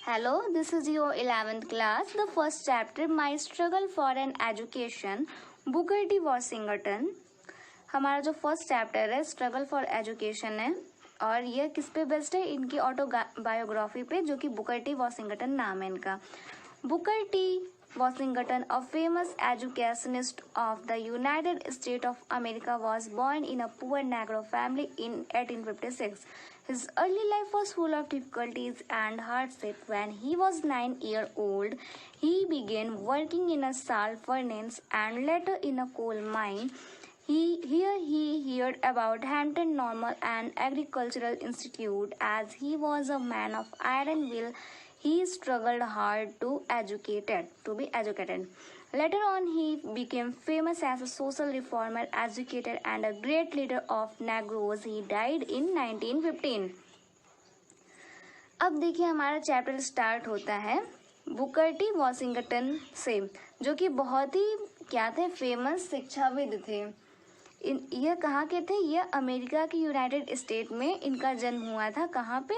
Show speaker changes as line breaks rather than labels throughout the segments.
Hello, this is your 11th class, the first chapter, My Struggle for an Education, Booker T. Washington. हमारा जो first chapter है struggle for education है और यह किस पे बेस्ड है, इनकी ऑटोबायोग्राफी पे, जो कि बुकर टी वॉशिंगटन नाम है इनका। Booker T Washington, a famous educationist of the United States of America, was born in a poor Negro family in 1856. His early life was full of difficulties and hardship. When he was 9 years old, he began working in a salt furnace and later in a coal mine. He heard about Hampton Normal and Agricultural Institute. As he was a man of iron will, he struggled hard to be educated. Later on, he became famous as a social reformer, educator, and a great leader of Negroes. He died in 1915. अब देखिए हमारा chapter start होता है Booker T Washington से, जो कि बहुत ही क्या थे, फेमस शिक्षाविद थे। यह कहाँ के थे? यह अमेरिका के यूनाइटेड स्टेट में इनका जन्म हुआ था। कहाँ पे?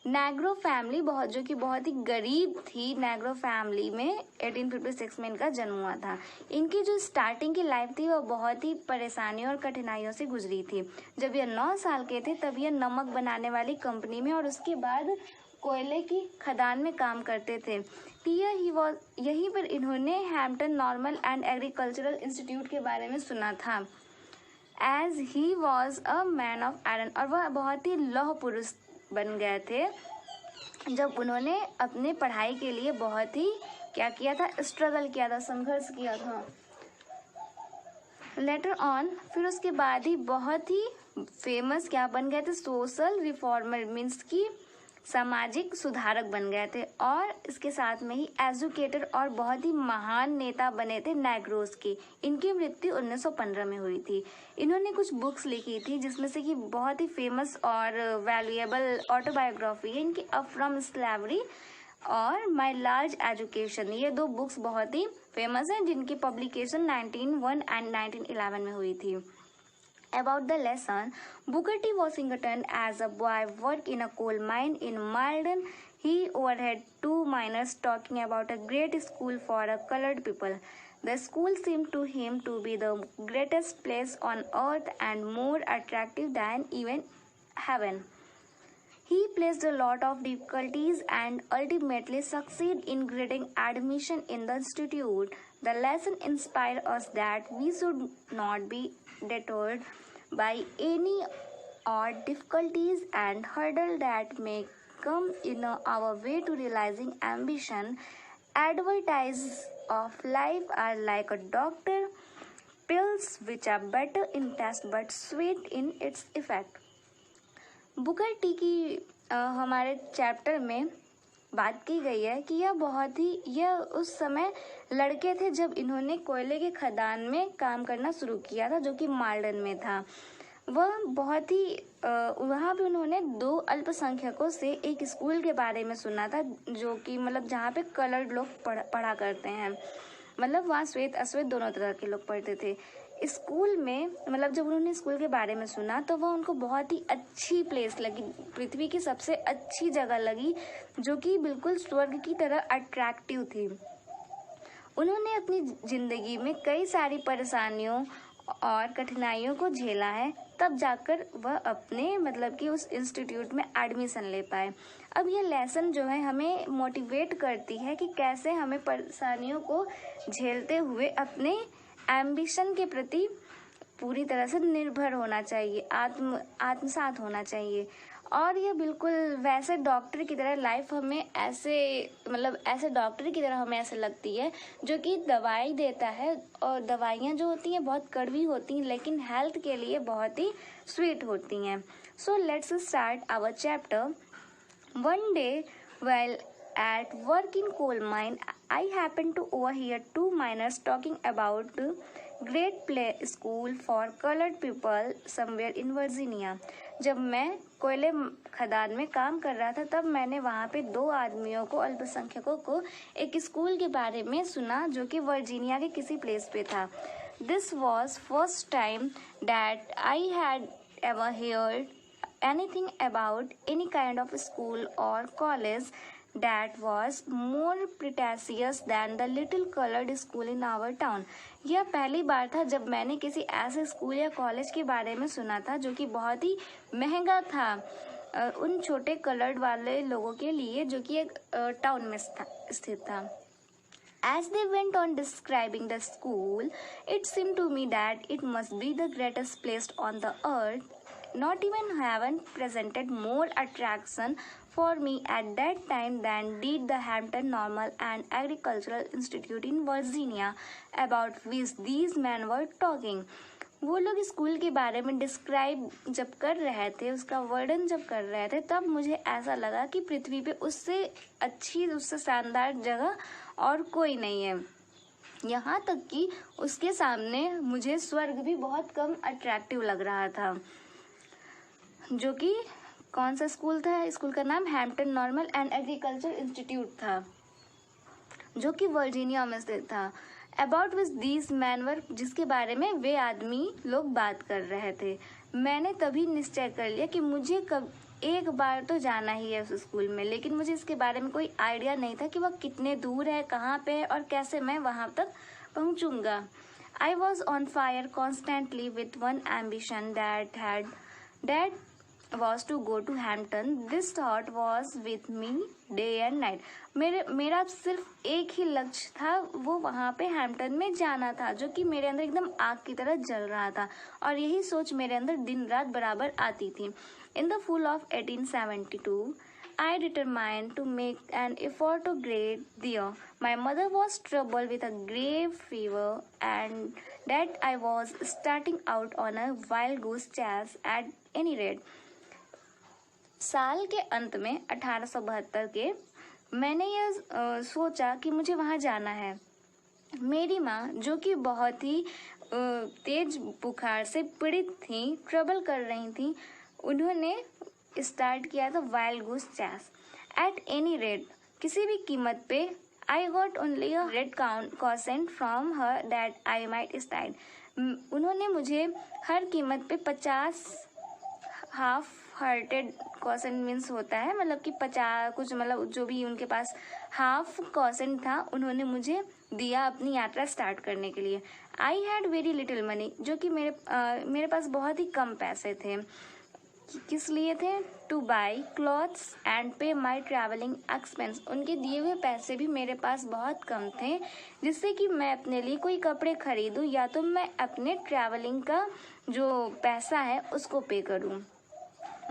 नेग्रो फैमिली, जो कि बहुत ही गरीब थी। नेग्रो फैमिली में 1856 में इनका जन्म हुआ था। इनकी जो स्टार्टिंग की लाइफ थी वो बहुत ही परेशानियों और कठिनाइयों से गुजरी थी। जब ये 9 साल के थे तब ये नमक बनाने वाली कंपनी में और उसके बाद कोयले की खदान में काम करते थे। यहीं पर इन्होंने Hampton normal and agricultural institute के बारे में सुना था। As he was a man of iron, और वह बहुत ही लौह पुरुष बन गए थे जब उन्होंने अपने पढ़ाई के लिए बहुत ही क्या किया था, स्ट्रगल किया था, संघर्ष किया था। लेटर ऑन, फिर उसके बाद ही बहुत ही फेमस क्या बन गए थे, सोशल रिफॉर्मर, मीन्स की सामाजिक सुधारक बन गए थे। और इसके साथ में ही एजुकेटर और बहुत ही महान नेता बने थे नेग्रोस के। इनकी मृत्यु 1915 में हुई थी। इन्होंने कुछ बुक्स लिखी थी जिसमें से कि बहुत ही फेमस और वैल्यूएबल ऑटोबायोग्राफी है इनकी, अप फ्रॉम स्लेवरी और माय लार्ज एजुकेशन। ये 2 बुक्स बहुत ही फेमस हैं जिनकी पब्लिकेशन 1901 एंड 1911 में हुई थी। About the lesson, Booker T. Washington as a boy worked in a coal mine in Malden. He overheard 2 miners talking about a great school for colored people. The school seemed to him to be the greatest place on earth and more attractive than even heaven. He faced a lot of difficulties and ultimately succeeded in getting admission in the institute. The lesson inspired us that we should not be deterred by any odd difficulties and hurdles that may come in our way to realizing ambition. Advertises of life are like a doctor pills which are better in taste but sweet in its effect. Booker T की हमारे chapter में बात की गई है कि यह उस समय लड़के थे जब इन्होंने कोयले के खदान में काम करना शुरू किया था, जो कि माल्डन में था। वह बहुत ही वहाँ पे उन्होंने 2 अल्पसंख्यकों से एक स्कूल के बारे में सुना था, जो कि मतलब जहाँ पे कलर्ड लोग पढ़ा करते हैं। मतलब वहाँ श्वेत अश्वेत दोनों तरह के लोग पढ़ते थे। स्कूल में मतलब जब उन्होंने स्कूल के बारे में सुना तो वह उनको बहुत ही अच्छी प्लेस लगी, पृथ्वी की सबसे अच्छी जगह लगी, जो कि बिल्कुल स्वर्ग की तरह अट्रैक्टिव थी। उन्होंने अपनी ज़िंदगी में कई सारी परेशानियों और कठिनाइयों को झेला है, तब जाकर वह अपने मतलब कि उस इंस्टीट्यूट में एडमिशन ले पाए। अब यह लेसन जो है हमें मोटिवेट करती है कि कैसे हमें परेशानियों को झेलते हुए अपने एम्बिशन के प्रति पूरी तरह से निर्भर होना चाहिए, आत्मसात होना चाहिए। और यह बिल्कुल वैसे डॉक्टर की तरह लाइफ हमें ऐसे डॉक्टर की तरह हमें ऐसे लगती है जो कि दवाई देता है, और दवाइयाँ जो होती हैं बहुत कड़वी होती हैं लेकिन हेल्थ के लिए बहुत ही स्वीट होती हैं। So let's start our chapter. One day while at work in coal mine, I happened to overhear 2 miners talking about great play school for colored people somewhere in Virginia. जब मैं कोयले खदान में काम कर रहा था तब मैंने वहाँ पे 2 आदमियों को, अल्पसंख्यकों को, एक स्कूल के बारे में सुना जो कि वर्जीनिया के किसी प्लेस पे था। This was first time that I had ever heard anything about any kind of school or college that was more pretentious than the little colored school in our town. यह पहली बार था जब मैंने किसी ऐसे स्कूल या कॉलेज के बारे में सुना था जो कि बहुत ही महंगा था उन छोटे कलर्ड वाले लोगों के लिए जो कि एक टाउन में स्थित था. As they went on describing the school, it seemed to me that it must be the greatest place on the earth. Not even heaven presented more attraction for me at that time than did the Hampton Normal and Agricultural Institute in Virginia, about which these men were talking. वो लोग school के बारे में describe जब कर रहे थे, उसका वर्णन जब कर रहे थे, तब मुझे ऐसा लगा कि पृथ्वी पे उससे अच्छी, उससे शानदार जगह और कोई नहीं है. यहाँ तक कि उसके सामने मुझे स्वर्ग भी बहुत कम अट्रैक्टिव लग रहा था. जो कि कौन सा स्कूल था? स्कूल का नाम Hampton normal and agriculture institute था जो कि वर्जीनिया में स्थित था. अबाउट विच दीज मैन वर, जिसके बारे में वे आदमी लोग बात कर रहे थे. मैंने तभी निश्चय कर लिया कि मुझे एक बार तो जाना ही है उस स्कूल में, लेकिन मुझे इसके बारे में कोई आइडिया नहीं था कि वह कितने दूर है, कहाँ पे है और कैसे मैं वहाँ तक पहुँचूँगा. I was on fire constantly with one ambition that was to go to Hampton. This thought was with me day and night. मेरा सिर्फ एक ही लक्ष्य था, वो वहाँ पे हैम्पटन में जाना था, जो कि मेरे अंदर एकदम आग की तरह जल रहा था और यही सोच मेरे अंदर दिन रात बराबर आती थी. In the fall of 1872, I determined to make an effort to get there. My mother was troubled with a grave fever and that I was starting out on a wild goose chase at any rate. साल के अंत में 1872 के मैंने यह सोचा कि मुझे वहाँ जाना है. मेरी माँ, जो कि बहुत ही तेज बुखार से पीड़ित थी, ट्रबल कर रही थी, उन्होंने स्टार्ट किया था wild goose chase. At any rate, किसी भी कीमत पे, I got only a red consent from her that I might start. उन्होंने मुझे हर कीमत पे 50 हाफ हार्टेड कॉसेंट मीन्स होता है, मतलब कि 50 कुछ, मतलब जो भी उनके पास हाफ कॉसेंट था, उन्होंने मुझे दिया अपनी यात्रा स्टार्ट करने के लिए. I had very little money, जो कि मेरे पास बहुत ही कम पैसे थे. किस लिए थे? टू बाई क्लॉथ्स एंड पे माई ट्रैवलिंग एक्सपेंस. उनके दिए हुए पैसे भी मेरे पास बहुत कम थे जिससे कि मैं अपने लिए कोई कपड़े खरीदूं या तो मैं अपने ट्रैवलिंग का जो पैसा है उसको पे करूं.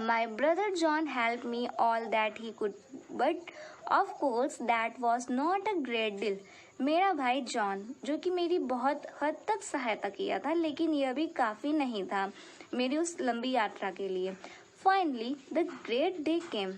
My brother John helped me all that he could, but of course that was not a great deal. मेरा भाई जॉन, जो कि मेरी बहुत हद तक सहायता किया था, लेकिन यह भी काफ़ी नहीं था मेरी उस लंबी यात्रा के लिए. Finally the great day came.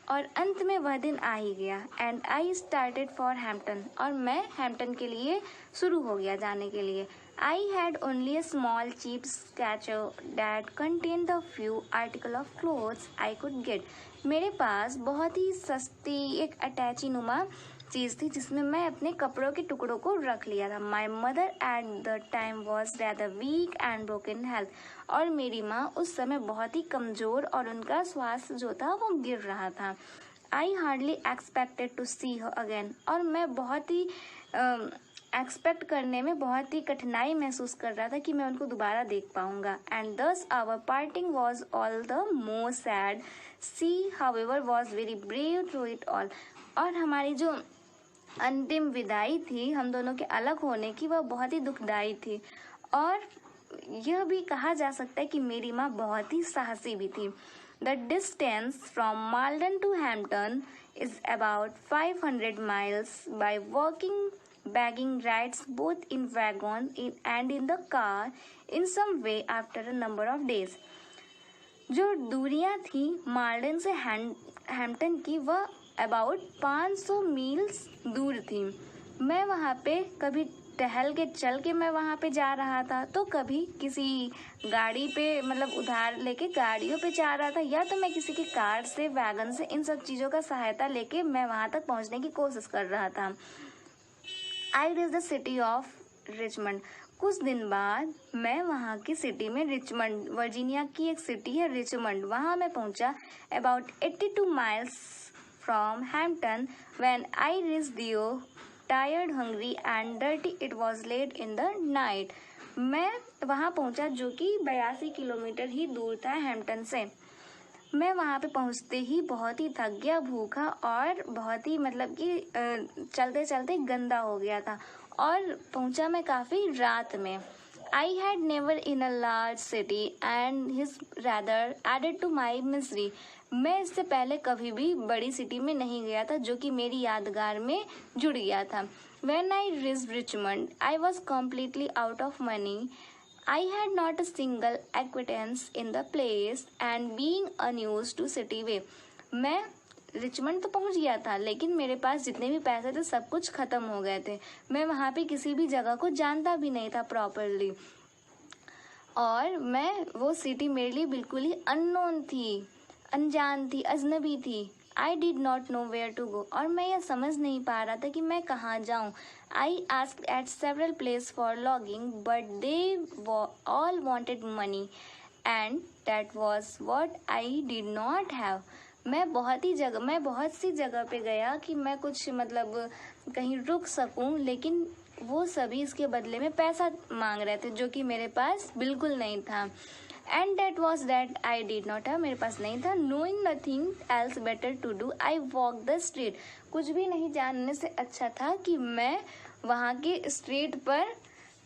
और अंत में वह दिन आ ही गया. And I started for Hampton. और मैं हैम्पटन के लिए शुरू हो गया जाने के लिए. I had only a small cheap sketcher that contained the few article of clothes I could get. मेरे पास बहुत ही सस्ती एक अटैची नुमा चीज़ थी जिसमें मैं अपने कपड़ों के टुकड़ों को रख लिया था. My mother at the time was rather weak and broken health. और मेरी माँ उस समय बहुत ही कमज़ोर और उनका स्वास्थ्य जो था वो गिर रहा था. I hardly expected to see her again. और मैं बहुत ही एक्सपेक्ट करने में बहुत ही कठिनाई महसूस कर रहा था कि मैं उनको दोबारा देख पाऊंगा. And thus our parting was all the more sad. She however was very brave through it all. और हमारी जो अंतिम विदाई थी हम दोनों के अलग होने की, वह बहुत ही दुखदाई थी. और यह भी कहा जा सकता है कि मेरी माँ बहुत ही साहसी भी थी. The distance from Maldon to Hampton is about 500 miles by walking, bagging rides both in wagon and in the car in some way after a number of days. जो दूरियां थी मार्डन से हैम्पटन की, वह अबाउट 500 मील्स दूर थी. मैं वहाँ पे कभी टहल के चल के मैं वहाँ पे जा रहा था, तो कभी किसी गाड़ी पे, मतलब उधार लेके गाड़ियों पे जा रहा था, या तो मैं किसी की कार से, वैगन से, इन सब चीज़ों का सहायता लेके मैं वहाँ तक पहुँचने की कोशिश कर रहा था. I reach the city of Richmond. कुछ दिन बाद मैं वहाँ की सिटी में, रिचमंड वर्जीनिया की एक सिटी है रिचमंड, वहाँ मैं पहुँचा. About 82 miles from Hampton when I reached there, tired, hungry and dirty. It was late in the night. मैं वहाँ पहुँचा जो कि 82 किलोमीटर ही दूर था हैम्पटन से। मैं वहाँ पे पहुँचते ही बहुत ही थक गया, भूखा और बहुत ही मतलब कि चलते चलते गंदा हो गया था और पहुँचा मैं काफ़ी रात में। I had never in a large city and his rather added to my misery. मैं इससे पहले कभी भी बड़ी सिटी में नहीं गया था जो कि मेरी यादगार में जुड़ गया था। When I reached Richmond, I was completely out of money. I had not a single acquaintance in the place and being unused to city way. मैं रिचमंड तो पहुंच गया था लेकिन मेरे पास जितने भी पैसे थे सब कुछ ख़त्म हो गए थे। मैं वहाँ पे किसी भी जगह को जानता भी नहीं था प्रॉपरली और मैं वो सिटी मेरे लिए बिल्कुल ही अननोन थी, अनजान थी, अजनबी थी। I did not know where to go और मैं यह समझ नहीं पा रहा था कि मैं कहाँ जाऊँ। I asked eight several place for logging but they all wanted money and that was what I did not have. मैं बहुत सी जगह पे गया कि मैं कुछ मतलब कहीं रुक सकूं, लेकिन वो सभी इसके बदले में पैसा मांग रहे थे जो कि मेरे पास बिल्कुल नहीं था। And that was that I did not have, मेरे पास नहीं था। Knowing nothing else better to do I walk the street. कुछ भी नहीं जानने से अच्छा था कि मैं वहाँ के स्ट्रीट पर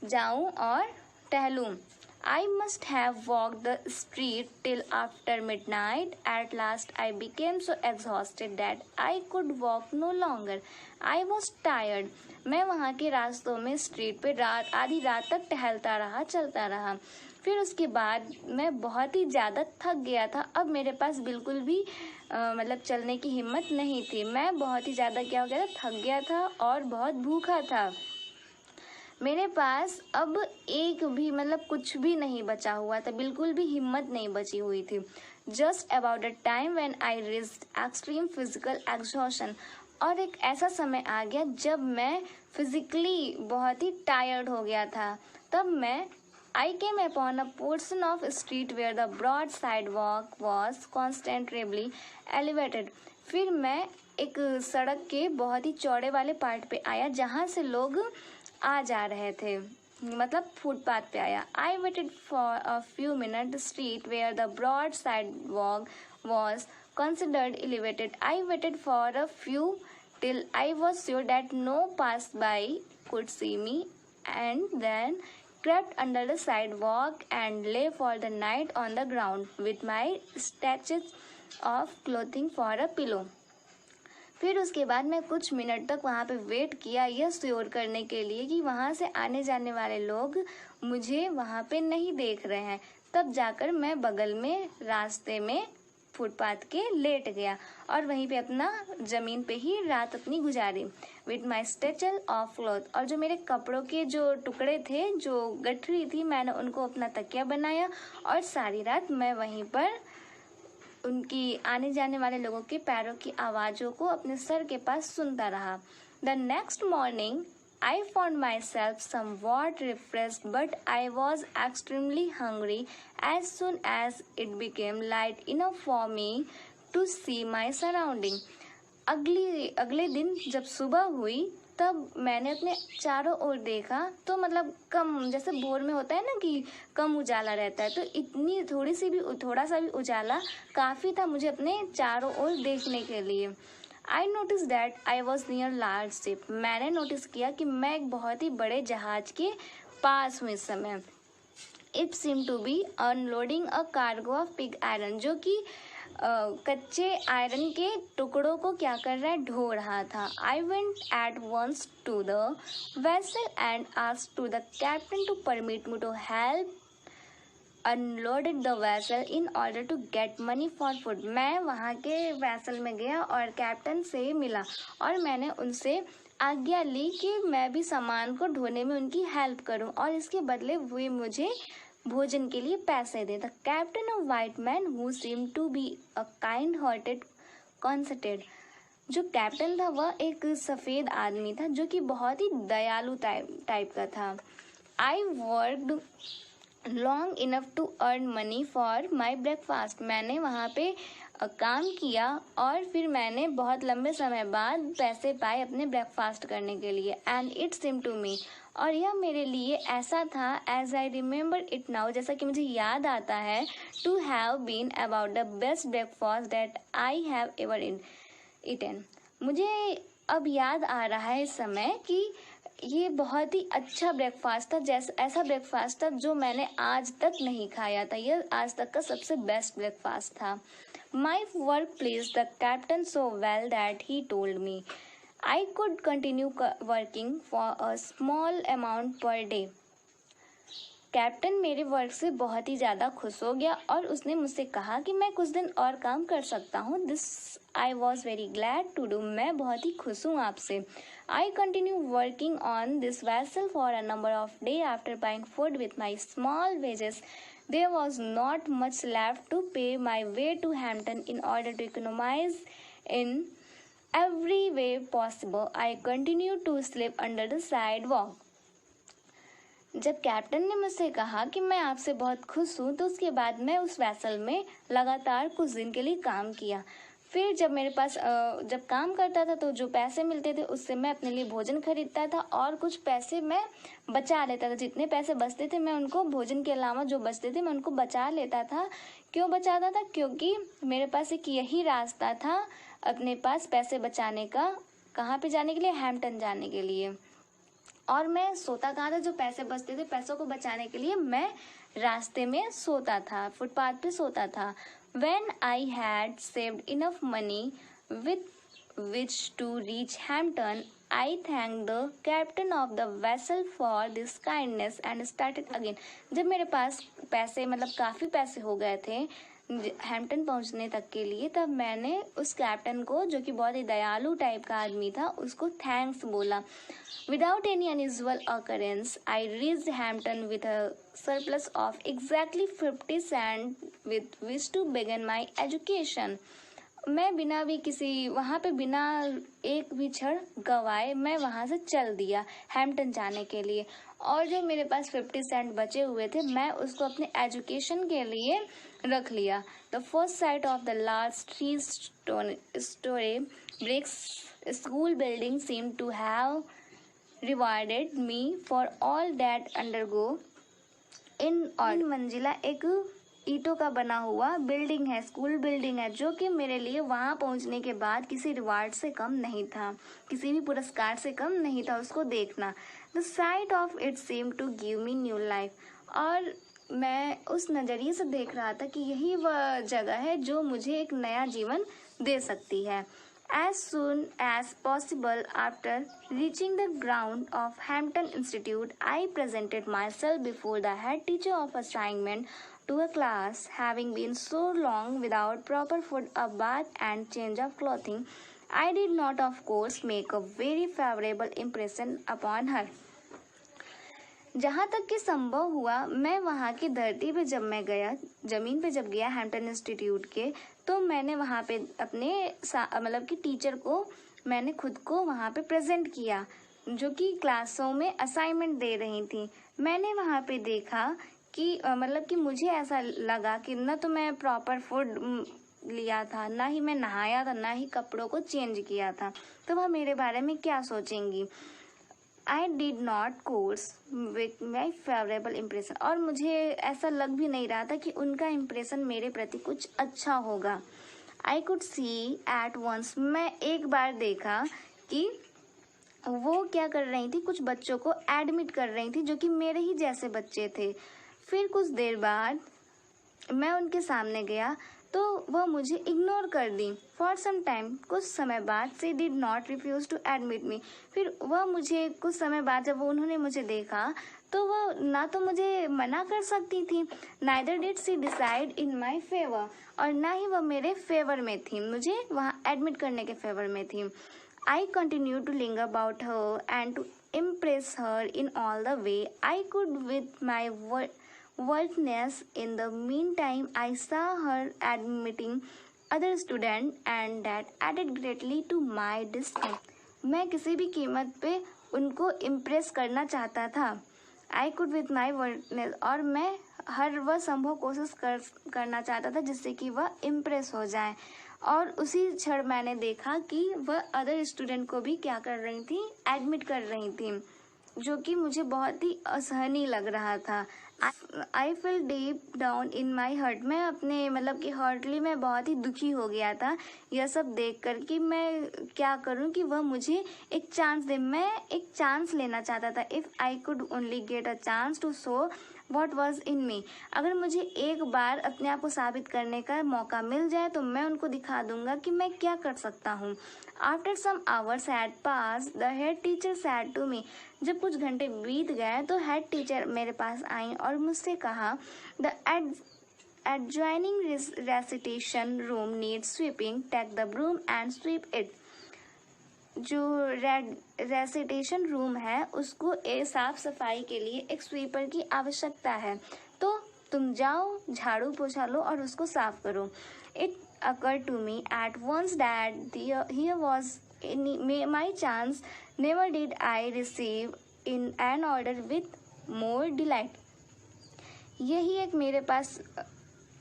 जाऊँ और टहलूँ। I must have walked the street till after midnight. At last I became so exhausted that I could walk no longer. I was tired. मैं वहाँ के रास्तों में स्ट्रीट पे आधी रात तक टहलता रहा, चलता रहा। फिर उसके बाद मैं बहुत ही ज़्यादा थक गया था। अब मेरे पास बिल्कुल भी मतलब चलने की हिम्मत नहीं थी। मैं बहुत ही ज़्यादा क्या हो गया था, थक गया था और बहुत भूखा था। मेरे पास अब एक भी मतलब कुछ भी नहीं बचा हुआ था, बिल्कुल भी हिम्मत नहीं बची हुई थी। Just about the time when I reached extreme physical exhaustion. और एक ऐसा समय आ गया जब मैं फिजिकली बहुत ही टायर्ड हो गया था। तब मैं I came upon a portion of street where the broad sidewalk was considerably elevated. फिर मैं एक सड़क के बहुत ही चौड़े वाले पार्ट पे आया जहाँ से लोग आ जा रहे थे, मतलब फुटपाथ पे आया। I waited for a few minutes. The street where the broad sidewalk was considered elevated. I waited for a few till I was sure that no passerby could see me, and then crept under the sidewalk and lay for the night on the ground with my stitches of clothing for a pillow. फिर उसके बाद मैं कुछ minute तक वहाँ पे wait किया, यह श्योर करने के लिए कि वहाँ से आने जाने वाले लोग मुझे वहाँ पे नहीं देख रहे हैं। तब जाकर मैं बगल में रास्ते में फुटपाथ के लेट गया और वहीं पे अपना ज़मीन पे ही रात अपनी गुजारी विथ माई स्टेचल ऑफ क्लॉथ। और जो मेरे कपड़ों के जो टुकड़े थे, जो गठरी थी, मैंने उनको अपना तकिया बनाया और सारी रात मैं वहीं पर उनकी आने जाने वाले लोगों के पैरों की आवाज़ों को अपने सर के पास सुनता रहा। The next morning I found myself somewhat refreshed, but I was extremely hungry as soon as it became light enough for me to see my surrounding. अगले दिन जब सुबह हुई तब मैंने अपने चारों ओर देखा तो मतलब कम, जैसे भोर में होता है ना कि कम उजाला रहता है, तो इतनी थोड़ा सा भी उजाला काफ़ी था मुझे अपने चारों ओर देखने के लिए। I notice that I was near large ship. मैंने नोटिस किया कि मैं एक बहुत ही बड़े जहाज के पास हूँ इस समय। It seem to be unloading a cargo of pig iron, जो कि कच्चे आयरन के टुकड़ों को क्या कर रहा है, ढो रहा था। I went at once to the vessel and asked to the captain to permit me to help unloaded the vessel in order to get money for food. मैं वहाँ के वेसल में गया और कैप्टन से मिला और मैंने उनसे आज्ञा ली कि मैं भी सामान को ढोने में उनकी हेल्प करूं और इसके बदले वे मुझे भोजन के लिए पैसे दे। The captain of white man who seem to be a kind hearted conceited. जो कैप्टन था वह एक सफ़ेद आदमी था जो कि बहुत ही दयालु टाइप का था। I worked long enough to earn money for my breakfast. मैंने वहाँ पे काम किया और फिर मैंने बहुत लंबे समय बाद पैसे पाए अपने ब्रेकफास्ट करने के लिए। And it seem to me, और यह मेरे लिए ऐसा था, as I remember it now, जैसा कि मुझे याद आता है, to have been about the best breakfast that I have ever eaten. मुझे अब याद आ रहा है इस समय कि ये बहुत ही अच्छा ब्रेकफास्ट था, जैसा ऐसा ब्रेकफास्ट था जो मैंने आज तक नहीं खाया था। यह आज तक का सबसे बेस्ट ब्रेकफास्ट था। My work place the captain so well that he told me I could continue working for a small amount per day. Captain मेरे वर्क से बहुत ही ज़्यादा खुश हो गया और उसने मुझसे कहा कि मैं कुछ दिन और काम कर सकता हूँ। This I was very glad to do. मैं बहुत ही खुश हूँ आपसे। I continue working on this vessel for a number of day after buying food with my small wages. There was not much left to pay my way to Hampton. In order to economize in every way possible, I continued to sleep under the sidewalk. जब captain ने मुझसे कहा कि मैं आपसे बहुत खुश हूँ, तो उसके बाद मैं उस वैसल में लगातार कुछ दिन के लिए काम किया। फिर जब मेरे पास जब काम करता था तो जो पैसे मिलते थे उससे मैं अपने लिए भोजन खरीदता था और कुछ पैसे मैं बचा लेता था। जितने पैसे बचते थे मैं उनको, भोजन के अलावा जो बचते थे मैं उनको बचा लेता था। क्यों बचाता था? क्योंकि मेरे पास एक यही रास्ता था अपने पास पैसे बचाने का। कहाँ पे जाने के लिए? हैम्पटन जाने के लिए। और मैं सोता कहाँ था? जो पैसे बचते थे, पैसों को बचाने के लिए मैं रास्ते में सोता था, फुटपाथ पे सोता था। When I had saved enough money with which to reach Hampton, I thanked the captain of the vessel for this kindness and started again. जब मेरे पास पैसे, मतलब काफ़ी पैसे हो गए थे हैम्पटन पहुंचने तक के लिए, तब मैंने उस कैप्टन को, जो कि बहुत ही दयालु टाइप का आदमी था, उसको थैंक्स बोला। Without any unusual occurrence, I reached Hampton with a surplus of exactly 50 cents with which to begin my education. मैं बिना भी किसी वहाँ पे बिना एक भी क्षण गवाए मैं वहाँ से चल दिया हैम्पटन जाने के लिए। और जो मेरे पास 50 सेंट बचे हुए थे मैं उसको अपने एजुकेशन के लिए रख लिया। The first sight of the large 3-story brick school building seemed to have rewarded me for all that undergo in और मंजिला एक ईंटों का बना हुआ बिल्डिंग है, स्कूल बिल्डिंग है, जो कि मेरे लिए वहाँ पहुँचने के बाद किसी रिवार्ड से कम नहीं था, किसी भी पुरस्कार से कम नहीं था उसको देखना। The sight of it seem to give me new life. और मैं उस नज़रिए से देख रहा था कि यही वह जगह है जो मुझे एक नया जीवन दे सकती है। As soon as possible after reaching the ground of Hampton Institute, I presented myself before the head teacher of assignment to a class. Having been so long without proper food, a bath and change of clothing, I did not, of course, make a very favorable impression upon her. जहाँ तक कि संभव हुआ, मैं वहाँ की धरती पे जब मैं गया, ज़मीन पे जब गया हैम्पटन इंस्टीट्यूट के, तो मैंने वहाँ पे अपने मतलब कि टीचर को, मैंने खुद को वहाँ पे प्रेजेंट किया, जो कि क्लासों में असाइनमेंट दे रही थी। मैंने वहाँ पे देखा कि मतलब कि मुझे ऐसा लगा कि न तो मैं प्रॉपर फूड लिया था, ना ही मैं नहाया था, ना ही कपड़ों को चेंज किया था, तो वह मेरे बारे में क्या सोचेंगी। I did not course with my favorable impression, और मुझे ऐसा लग भी नहीं रहा था कि उनका इम्प्रेशन मेरे प्रति कुछ अच्छा होगा। I could see at once, मैं एक बार देखा कि वो क्या कर रही थी, कुछ बच्चों को एडमिट कर रही थी जो कि मेरे ही जैसे बच्चे थे। फिर कुछ देर बाद मैं उनके सामने गया तो वह मुझे इग्नोर कर दी। फॉर सम टाइम, कुछ समय बाद, she did not refuse to admit me. फिर वह मुझे कुछ समय बाद जब उन्होंने मुझे देखा तो वह ना तो मुझे मना कर सकती थी, neither did she decide in my favour, और ना ही वह मेरे फेवर में थी, मुझे वहाँ एडमिट करने के फेवर में थी। I continue to linger about her and to impress her in all the way I could with my worthiness. In the meantime, I saw her admitting other students, and that added greatly to my disgust. मैं किसी भी कीमत पे उनको impress करना चाहता था। I could with my worthiness, और मैं हर वह संभव कोशिश करना चाहता था जिससे कि वह इम्प्रेस हो जाए। और उसी क्षण मैंने देखा कि वह अदर स्टूडेंट को भी क्या कर रही थी, एडमिट कर रही थी, जो कि मुझे बहुत ही असहनीय लग रहा था। I feel deep down in my heart, मैं अपने मतलब कि हार्टली मैं बहुत ही दुखी हो गया था यह सब देख कर कि मैं क्या करूं कि वह मुझे एक चांस दे। मैं एक चांस लेना चाहता था। If I could only get a chance to show what was in me, अगर मुझे एक बार अपने आप को साबित करने का मौका मिल जाए तो मैं उनको दिखा दूंगा कि मैं क्या कर सकता हूँ। After some hours had passed the head teacher said to me, जब कुछ घंटे बीत गए तो हेड टीचर मेरे पास आई और मुझसे कहा, the adjoining recitation room needs sweeping, take the broom and sweep it। जो रेसिटेशन रूम है उसको साफ सफाई के लिए एक स्वीपर की आवश्यकता है, तो तुम जाओ झाड़ू पोछा लो और उसको साफ करो। It occurred to me at once that here was my chance. Never did I receive in an order with more delight। यही एक मेरे पास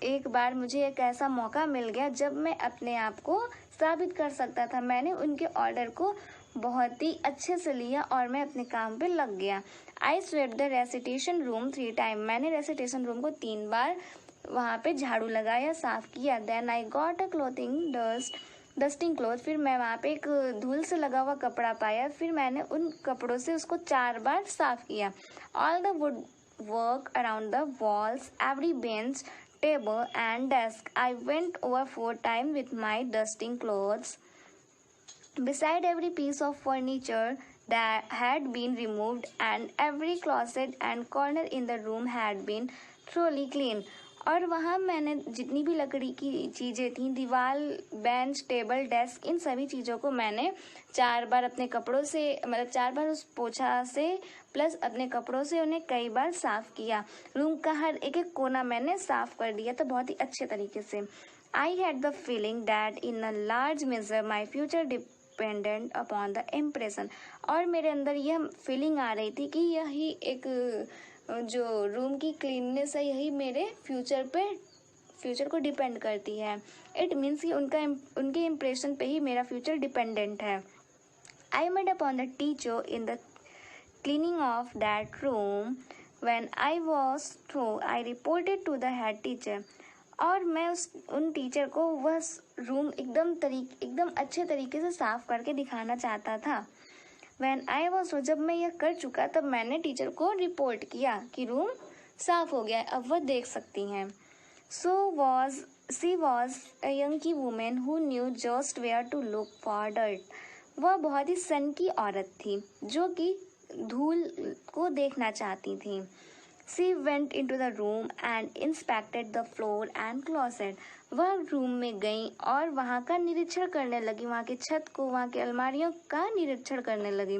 एक बार मुझे एक ऐसा मौका मिल गया जब मैं अपने आप को साबित कर सकता था। मैंने उनके ऑर्डर को बहुत ही अच्छे से लिया और मैं अपने काम पे लग गया। I swept the recitation room 3 time, मैंने रेसिटेशन रूम को 3 बार वहाँ पे झाड़ू लगाया, साफ किया। Then I got a dusting cloth, फिर मैं वहाँ पे एक धूल से लगा हुआ कपड़ा पाया, फिर मैंने उन कपड़ों से उसको 4 बार साफ किया। All the wood work around the walls, every bench, table and desk I went over 4 times with my dusting clothes. Beside every piece of furniture that had been removed and every closet and corner in the room had been thoroughly cleaned। और वहाँ मैंने जितनी भी लकड़ी की चीज़ें थी, दीवार, बेंच, टेबल, डेस्क, इन सभी चीज़ों को मैंने 4 बार अपने कपड़ों से मतलब 4 बार उस पोछा से प्लस अपने कपड़ों से उन्हें कई बार साफ किया। रूम का हर एक एक कोना मैंने साफ कर दिया था बहुत ही अच्छे तरीके से। I had the feeling that in a large measure my future dependent upon the impression, और मेरे अंदर यह फीलिंग आ रही थी कि यही एक जो रूम की क्लीननेस है यही मेरे फ्यूचर को डिपेंड करती है। इट मीन्स कि उनके इम्प्रेशन पे ही मेरा फ्यूचर डिपेंडेंट है। I made upon the teacher in the cleaning of that room, when I was through I reported to the head teacher, और मैं उन टीचर को वह रूम एकदम अच्छे तरीके से साफ करके दिखाना चाहता था। When I was, जब मैं यह कर चुका तब मैंने टीचर को रिपोर्ट किया कि रूम साफ हो गया है, अब वह देख सकती हैं। She was a young woman who knew just where to look for dirt। वह बहुत ही सनकी औरत थी जो कि धूल को देखना चाहती थी। She went into the room and inspected the floor and closet। वह रूम में गई और वहाँ का निरीक्षण करने लगी, वहाँ की छत को, वहाँ की अलमारियों का निरीक्षण करने लगी।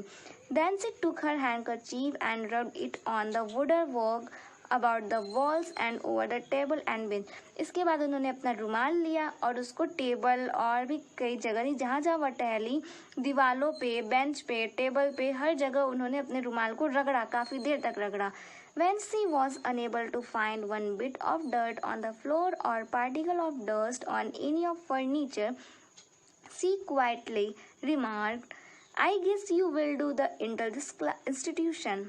Then she took her handkerchief and rubbed it on the woodwork about the walls and over the table and bench। इसके बाद उन्होंने अपना रुमाल लिया और उसको टेबल और भी कई जगह जहाँ जहाँ वह टहली, दीवालों पे, बेंच पे, टेबल पे, हर जगह उन्होंने अपने रुमाल को रगड़ा, काफ़ी देर तक रगड़ा। When she was unable to find one bit of dirt on the floor or particle of dust on any of furniture, she quietly remarked, I guess you will do the enter this institution।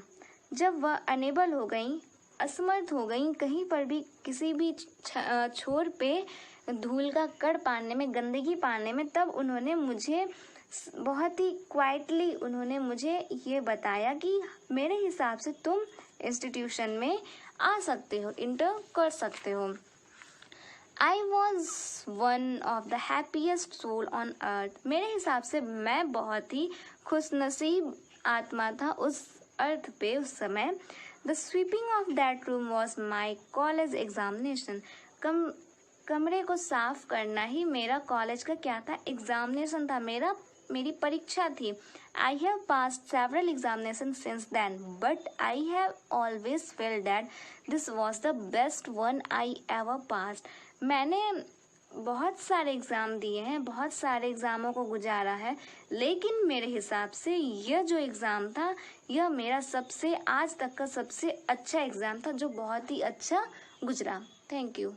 जब वह enable हो गई, असमर्थ हो गई कहीं पर भी किसी भी छोर पे धूल का कण पाने में, गंदगी पाने में, तब उन्होंने मुझे बहुत ही क्वाइटली उन्होंने मुझे ये बताया कि मेरे हिसाब से तुम इंस्टीट्यूशन में आ सकते हो, इंटर कर सकते हो। I was one of the happiest soul on earth. मेरे हिसाब से मैं बहुत ही खुशनसीब आत्मा था उस अर्थ पे उस समय। The sweeping of that room was my college examination. कमरे को साफ करना ही मेरा कॉलेज का क्या था, एग्जामिनेशन था, मेरी परीक्षा थी। I have passed several examinations since then, but I have always felt that this was the best one I ever passed। मैंने बहुत सारे एग्ज़ाम दिए हैं, बहुत सारे एग्ज़ामों को गुजारा है, लेकिन मेरे हिसाब से यह जो एग्ज़ाम था यह मेरा सबसे आज तक का सबसे अच्छा एग्ज़ाम था, जो बहुत ही अच्छा गुजरा। Thank you.